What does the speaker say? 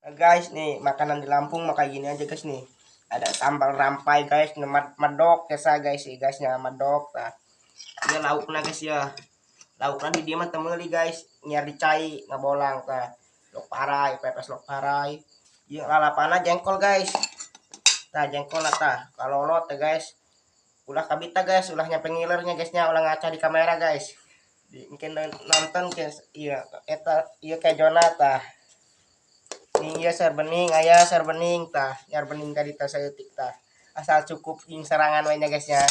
Nah, guys, nih makanan di Lampung mah kayak gini aja guys nih. Ada sambal rampai guys, medok biasa guys sih guysnya medok. Nah, dia lauknya guys ya. Lauknya di dia mah temeli guys, nyar dicai ngabolang tah. Lok parai, pepes lok parai. Iya lalapana jengkol guys. Nah, jengkol tah. Kalau lot ya guys. Ulah kabita guys, ulah nyampe ngilernya guysnya, ulah ngaca di kamera guys. Mungkin nonton guys, iya eta iya kayak Jonata nih iya ser bening ayah ser bening tah nyar bening tadi tas saya tik tah asal cukup ing serangan wanya guysnya